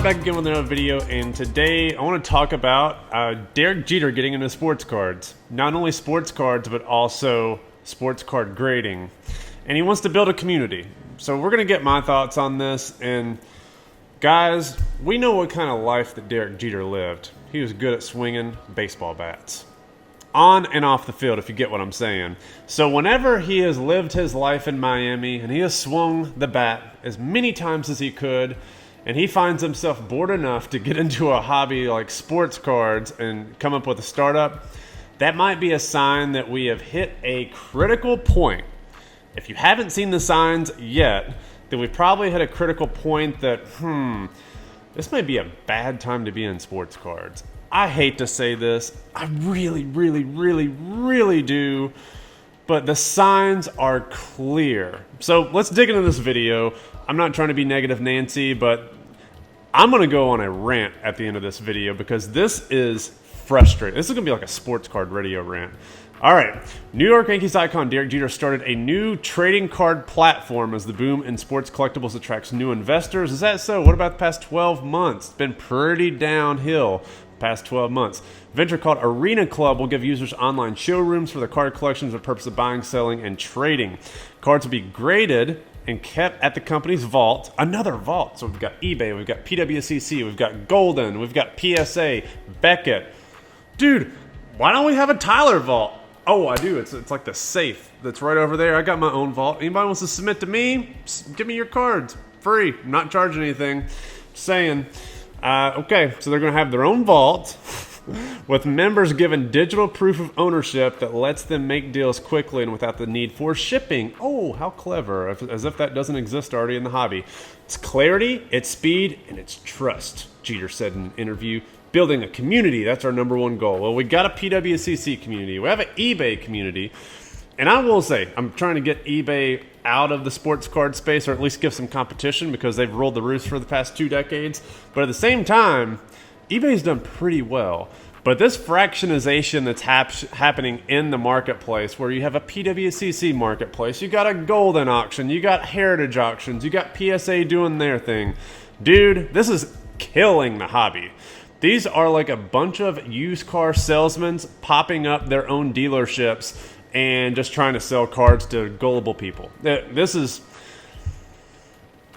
SHORTSLABS back again with another video, and today I want to talk about Derek Jeter getting into sports cards. Not only sports cards, but also sports card grading. And he wants to build a community. So we're going to get my thoughts on this. And guys, we know what kind of life that Derek Jeter lived. He was good at swinging baseball bats. On and off the field, if you get what I'm saying. So whenever he has lived his life in Miami and he has swung the bat as many times as he could, and he finds himself bored enough to get into a hobby like sports cards and come up with a startup, that might be a sign that we have hit a critical point. If you haven't seen the signs yet, then we've probably hit a critical point that, this might be a bad time to be in sports cards. I hate to say this. I really do. But the signs are clear. So let's dig into this video. I'm not trying to be negative Nancy, but I'm going to go on a rant at the end of this video because this is frustrating. This is going to be like a sports card radio rant. All right. New York Yankees icon Derek Jeter started a new trading card platform as the boom in sports collectibles attracts new investors. Is that so? What about the past 12 months? It's been pretty downhill. Past 12 months. Venture called Arena Club will give users online showrooms for their card collections for the purpose of buying, selling, and trading. Cards will be graded and kept at the company's vault. Another vault. So we've got eBay, we've got PWCC, we've got Golden, we've got PSA, Beckett. Dude, why don't we have a Tyler vault? Oh, I do. It's like the safe that's right over there. I got my own vault. Anybody wants to submit to me? Give me your cards. Free. I'm not charging anything. Just saying. Okay, so they're going to have their own vault with members given digital proof of ownership that lets them make deals quickly and without the need for shipping. Oh, how clever, as if that doesn't exist already in the hobby. It's clarity, it's speed, and it's trust, Jeter said in an interview. Building a community, that's our number one goal. Well, we got a PWCC community. We have an eBay community. And I will say, I'm trying to get eBay out of the sports card space, or at least give some competition because they've rolled the roost for the past 2 decades. But at the same time, eBay's done pretty well. But this fractionization that's happening in the marketplace, where you have a PWCC marketplace, you got a Golden auction, you got Heritage auctions, you got PSA doing their thing. Dude, this is killing the hobby. These are like a bunch of used car salesmen popping up their own dealerships and just trying to sell cards to gullible people.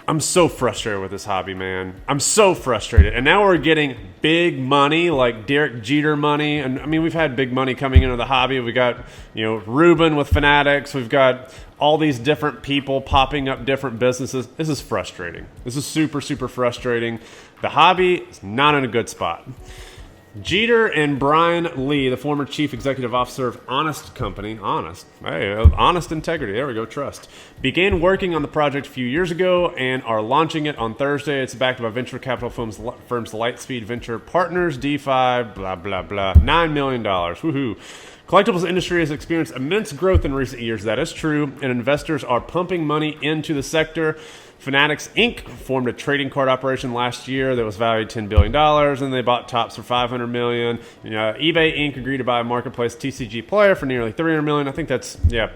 I'm so frustrated with this hobby, man. I'm so frustrated. And now we're getting big money, like Derek Jeter money. And I mean, we've had big money coming into the hobby. We got, Ruben with Fanatics. We've got all these different people popping up different businesses. This is frustrating. This is super frustrating. The hobby is not in a good spot. Jeter and Brian Lee, the former chief executive officer of Honest Company, Honest Integrity, there we go, trust, began working on the project a few years ago and are launching it on Thursday. It's backed by venture capital firms Lightspeed Venture Partners, DeFi, blah, blah, blah, $9 million, woohoo. Collectibles industry has experienced immense growth in recent years. That is true, and investors are pumping money into the sector. Fanatics Inc. formed a trading card operation last year that was valued $10 billion, and they bought Topps for $500 million. eBay Inc. agreed to buy a marketplace TCG player for nearly $300 million. I think that's, the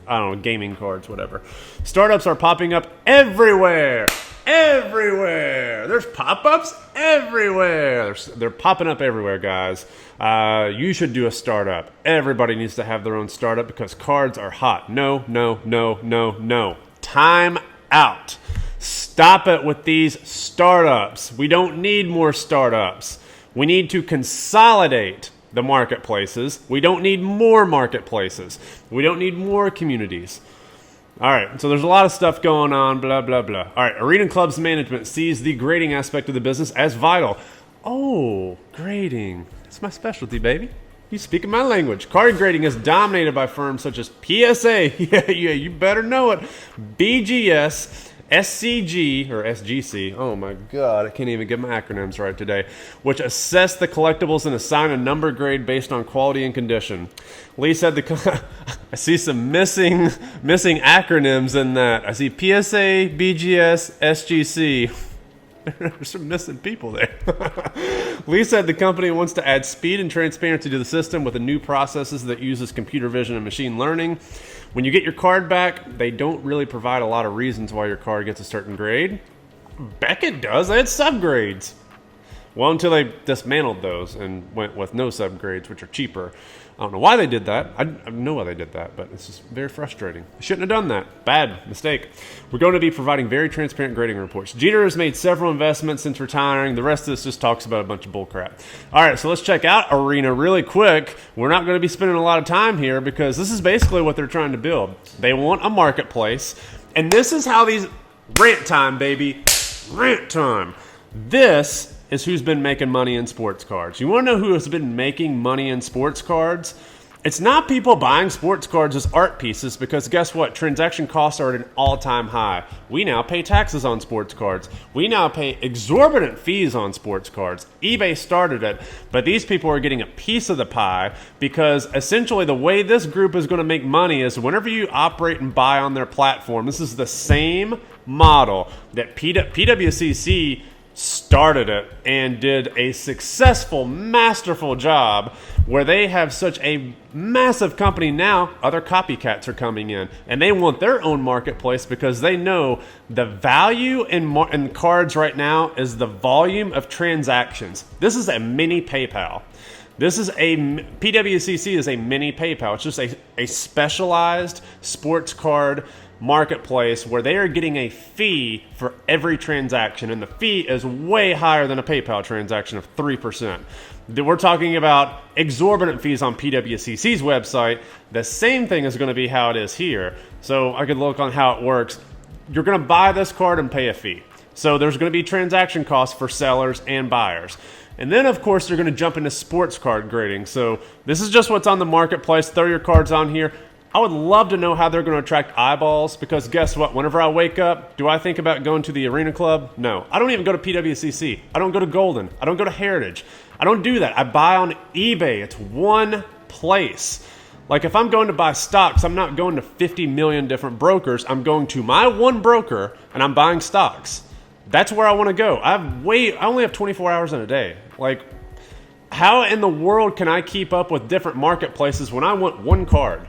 I don't know, gaming cards, whatever. Startups are popping up everywhere. Everywhere. There's pop-ups everywhere. They're popping up everywhere, guys. You should do a startup. Everybody needs to have their own startup because cards are hot. No. Time out. Stop it with these startups. We don't need more startups. We need to consolidate the marketplaces. We don't need more marketplaces. We don't need more communities. All right, so there's a lot of stuff going on, blah, blah, blah. All right, Arena Club's management sees the grading aspect of the business as vital. Oh, grading. That's my specialty, baby. You speaking my language. Card grading is dominated by firms such as PSA, yeah, you better know it, BGS, SCG, or SGC, oh my God, I can't even get my acronyms right today, which assess the collectibles and assign a number grade based on quality and condition. Lee said I see some missing acronyms in that. I see PSA, BGS, SGC. There's some missing people there. Lee said the company wants to add speed and transparency to the system with the new processes that uses computer vision and machine learning. When you get your card back, they don't really provide a lot of reasons why your card gets a certain grade. Beckett does. They had subgrades. Well, until they dismantled those and went with no subgrades, which are cheaper. I don't know why they did that. I know why they did that, but it's just very frustrating. They shouldn't have done that. Bad mistake. We're going to be providing very transparent grading reports. Jeter has made several investments since retiring. The rest of this just talks about a bunch of bullcrap. All right, so let's check out Arena really quick. We're not going to be spending a lot of time here because this is basically what they're trying to build. They want a marketplace, and this is how these... Rant time, baby. Rant time. This is who's been making money in sports cards. You want to know who has been making money in sports cards? It's not people buying sports cards as art pieces because guess what? Transaction costs are at an all-time high. We now pay taxes on sports cards. We now pay exorbitant fees on sports cards. eBay started it, but these people are getting a piece of the pie because essentially the way this group is going to make money is whenever you operate and buy on their platform, this is the same model that PWCC started it and did a successful, masterful job where they have such a massive company now, other copycats are coming in, and they want their own marketplace because they know the value in cards right now is the volume of transactions. This is a mini PayPal. PWCC is a mini PayPal. It's just a specialized sports card marketplace where they are getting a fee for every transaction, and the fee is way higher than a PayPal transaction of 3%. We're talking about exorbitant fees on PWCC's website. The same thing is going to be how it is here. So I could look on how it works. You're going to buy this card and pay a fee. So there's going to be transaction costs for sellers and buyers. And then, of course, they're going to jump into sports card grading. So this is just what's on the marketplace. Throw your cards on here. I would love to know how they're going to attract eyeballs because guess what? Whenever I wake up, do I think about going to the Arena Club? No. I don't even go to PWCC. I don't go to Golden. I don't go to Heritage. I don't do that. I buy on eBay. It's one place. Like if I'm going to buy stocks, I'm not going to 50 million different brokers. I'm going to my one broker and I'm buying stocks. That's where I want to go. I only have 24 hours in a day. Like, how in the world can I keep up with different marketplaces when I want one card?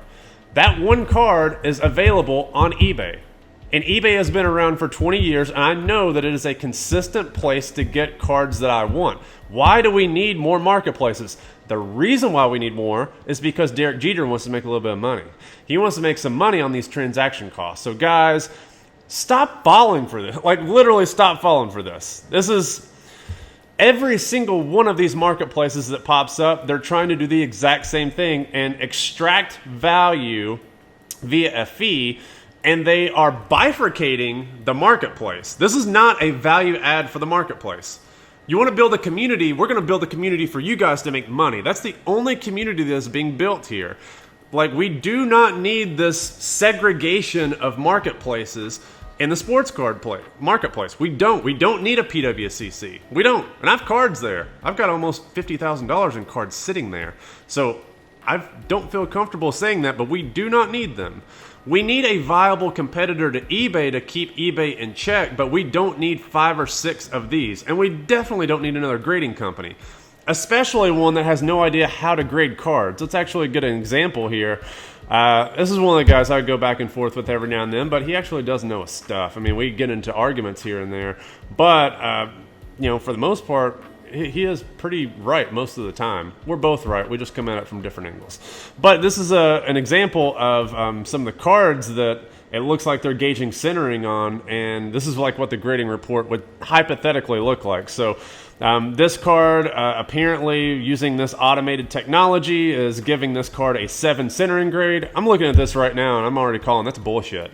That one card is available on eBay. And eBay has been around for 20 years, and I know that it is a consistent place to get cards that I want. Why do we need more marketplaces? The reason why we need more is because Derek Jeter wants to make a little bit of money. He wants to make some money on these transaction costs. So guys, stop falling for this. Like literally stop falling for this. This is every single one of these marketplaces that pops up, they're trying to do the exact same thing and extract value via a fee, and they are bifurcating the marketplace. This is not a value add for the marketplace. You want to build a community, we're going to build a community for you guys to make money. That's the only community that's being built here. Like, we do not need this segregation of marketplaces in the sports card marketplace. We don't need a PWCC. We don't. And I have cards there. I've got almost $50,000 in cards sitting there. So I don't feel comfortable saying that, but we do not need them. We need a viable competitor to eBay to keep eBay in check, but we don't need 5 or 6 of these. And we definitely don't need another grading company, especially one that has no idea how to grade cards. Let's actually get an example here. This is one of the guys I go back and forth with every now and then, but he actually does know his stuff. I mean, we get into arguments here and there, but for the most part, he is pretty right most of the time. We're both right. We just come at it from different angles. But this is an example of some of the cards that it looks like they're gauging centering on, and this is like what the grading report would hypothetically look like. So this card, apparently using this automated technology, is giving this card a 7 centering grade. I'm looking at this right now, and I'm already calling that's bullshit.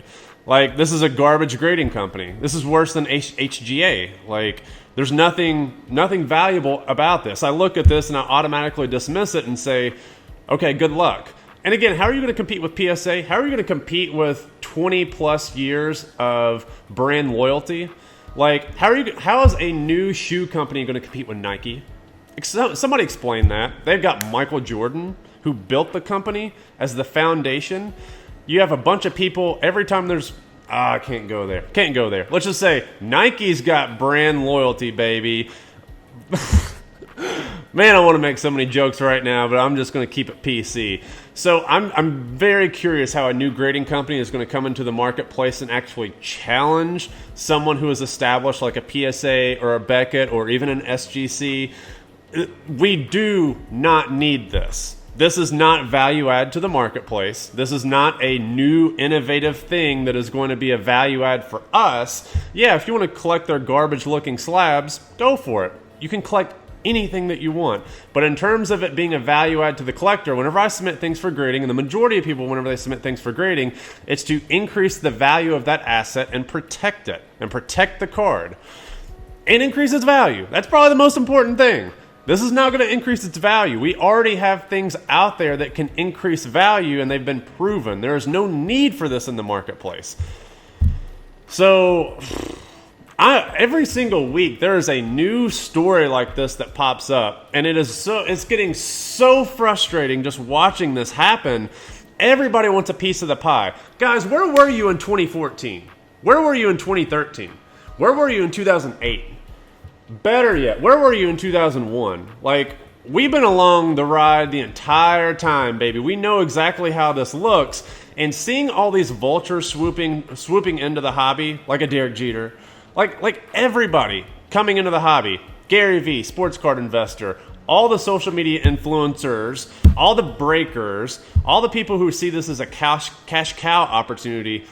Like, this is a garbage grading company. This is worse than HGA. Like, there's nothing valuable about this. I look at this and I automatically dismiss it and say, okay, good luck. And again, how are you going to compete with PSA? How are you going to compete with 20 plus years of brand loyalty? Like, how is a new shoe company going to compete with Nike? Somebody explain that. They've got Michael Jordan, who built the company, as the foundation. You have a bunch of people, every time there's, I can't go there. Can't go there. Let's just say Nike's got brand loyalty, baby. Man, I want to make so many jokes right now, but I'm just going to keep it PC. So I'm very curious how a new grading company is going to come into the marketplace and actually challenge someone who is established like a PSA or a Beckett or even an SGC. We do not need this. This is not value add to the marketplace. This is not a new innovative thing that is going to be a value add for us. Yeah, if you want to collect their garbage looking slabs, go for it. You can collect anything that you want. But in terms of it being a value add to the collector, whenever I submit things for grading, and the majority of people, whenever they submit things for grading, it's to increase the value of that asset and protect it, and protect the card, and increase its value. That's probably the most important thing. This is not going to increase its value. We already have things out there that can increase value, and they've been proven. There is no need for this in the marketplace. So every single week there is a new story like this that pops up, and it's getting so frustrating just watching this happen. Everybody wants a piece of the pie. Guys, where were you in 2014? Where were you in 2013? Where were you in 2008? Better yet, where were you in 2001? Like, we've been along the ride the entire time, baby. We know exactly how this looks, and seeing all these vultures swooping into the hobby like a Derek Jeter, like everybody coming into the hobby, Gary V, sports card investor, all the social media influencers, all the breakers, all the people who see this as a cash cow opportunity,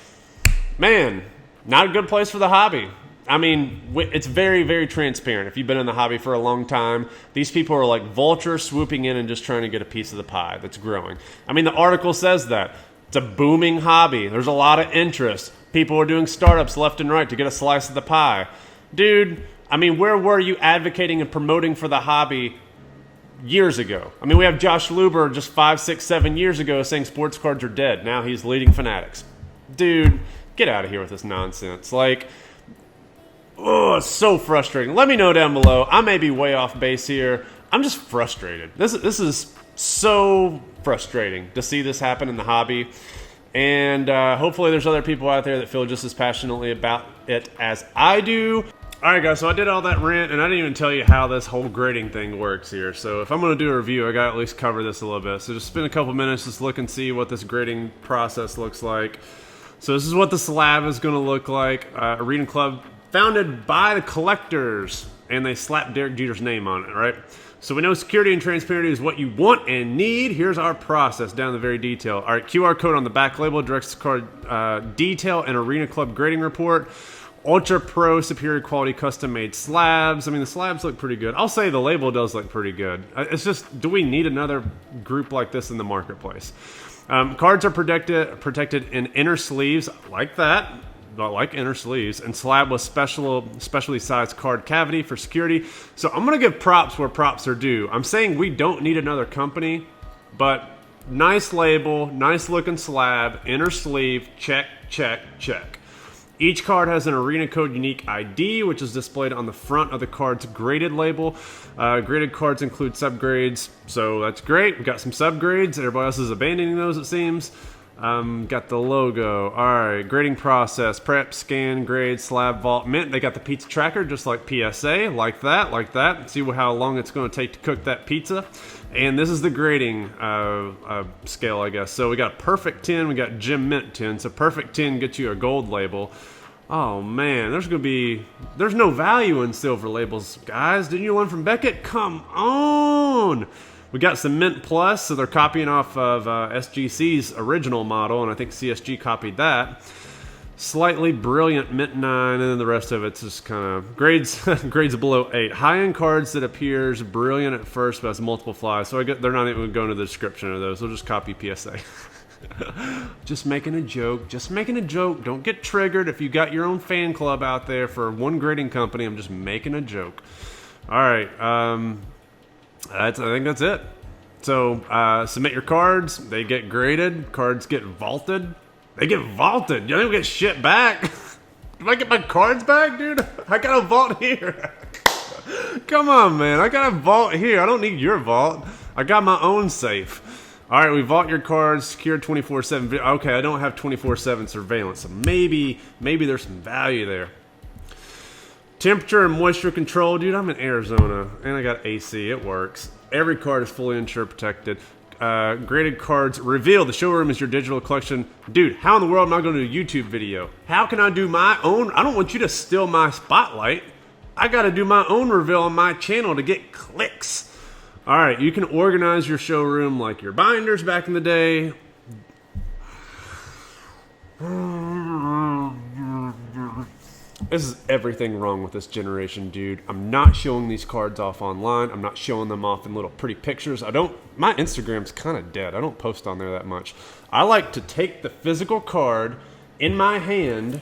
man, not a good place for the hobby. I mean, it's very, very transparent. If you've been in the hobby for a long time, these people are like vultures swooping in and just trying to get a piece of the pie that's growing. I mean, the article says that. It's a booming hobby. There's a lot of interest. People are doing startups left and right to get a slice of the pie. Dude, I mean, where were you advocating and promoting for the hobby years ago? I mean, we have Josh Luber just 5, 6, 7 years ago saying sports cards are dead. Now he's leading Fanatics. Dude, get out of here with this nonsense. Like, oh, it's so frustrating. Let me know down below. I may be way off base here. I'm just frustrated. This is so frustrating to see this happen in the hobby. And hopefully there's other people out there that feel just as passionately about it as I do. All right, guys, so I did all that rant, and I didn't even tell you how this whole grading thing works here. So if I'm going to do a review, I got to at least cover this a little bit. So just spend a couple minutes, just look and see what this grading process looks like. So this is what the slab is going to look like. A reading club founded by the collectors, and they slapped Derek Jeter's name on it, right? So we know security and transparency is what you want and need. Here's our process down to the very detail. All right, QR code on the back label directs the card detail and Arena Club grading report. Ultra Pro superior quality custom made slabs. I mean, the slabs look pretty good. I'll say the label does look pretty good. It's just, do we need another group like this in the marketplace? Cards are protected in inner sleeves like that. Like inner sleeves, and slab with specially sized card cavity for security. So I'm going to give props where props are due. I'm saying we don't need another company, but nice label, nice looking slab, inner sleeve, check, check, check. Each card has an Arena Code unique ID, which is displayed on the front of the card's graded label. Graded cards include subgrades, so that's great. We've got some subgrades. Everybody else is abandoning those, it seems. Got the logo. All right, grading process, prep, scan, grade, slab, vault, mint. They got the pizza tracker, just like PSA, like that. See how long it's going to take to cook that pizza. And this is the grading scale, I guess. So we got perfect 10, we got gem mint 10. So perfect 10 gets you a gold label. Oh man, there's no value in silver labels, guys. Didn't you learn from Beckett? Come on. We got some Mint Plus, so they're copying off of SGC's original model, and I think CSG copied that. Slightly brilliant Mint 9, and then the rest of it's just kind of grades below 8. High-end cards that appears brilliant at first, but has multiple flies. So they're not even going to the description of those. They'll just copy PSA. Just making a joke. Don't get triggered if you got your own fan club out there for one grading company. I'm just making a joke. All right. I think that's it. So submit your cards. They get graded. Cards get vaulted. They get vaulted. You don't even get shit back. Do I get my cards back, dude? I got a vault here. Come on, man. I got a vault here. I don't need your vault. I got my own safe. All right, we vault your cards. Secure 24/7. Okay, I don't have 24/7 surveillance, so maybe there's some value there. Temperature and moisture control. Dude, I'm in Arizona, and I got AC. It works. Every card is fully insured, protected. graded cards revealed. The showroom is your digital collection. Dude, how in the world am I going to do a YouTube video? How can I do my own? I don't want you to steal my spotlight. I got to do my own reveal on my channel to get clicks. All right, you can organize your showroom like your binders back in the day. This is everything wrong with this generation, dude. I'm not showing these cards off online. I'm not showing them off in little pretty pictures. My Instagram's kind of dead. I don't post on there that much. I like to take the physical card in my hand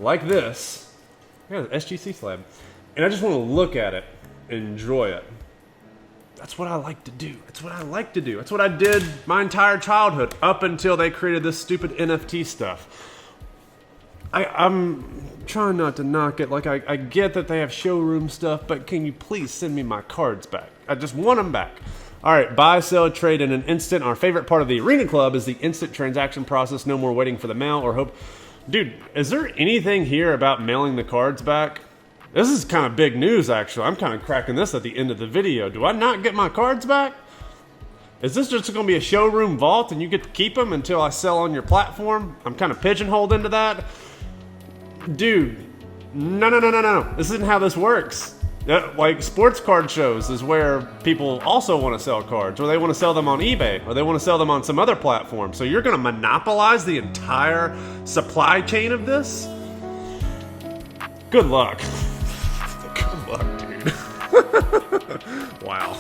like this. I got an SGC slab. And I just want to look at it, enjoy it. That's what I like to do. That's what I like to do. That's what I did my entire childhood up until they created this stupid NFT stuff. I'm trying not to knock it. Like, I get that they have showroom stuff, but can you please send me my cards back? I just want them back. All right, buy, sell, trade in an instant. Our favorite part of the Arena Club is the instant transaction process. No more waiting for the mail or hope. Dude, is there anything here about mailing the cards back? This is kind of big news, actually. I'm kind of cracking this at the end of the video. Do I not get my cards back? Is this just going to be a showroom vault and you get to keep them until I sell on your platform? I'm kind of pigeonholed into that. Dude, no. This isn't how this works. Like, sports card shows is where people also want to sell cards, or they want to sell them on eBay, or they want to sell them on some other platform. So you're going to monopolize the entire supply chain of this? Good luck. Good luck, dude. Wow.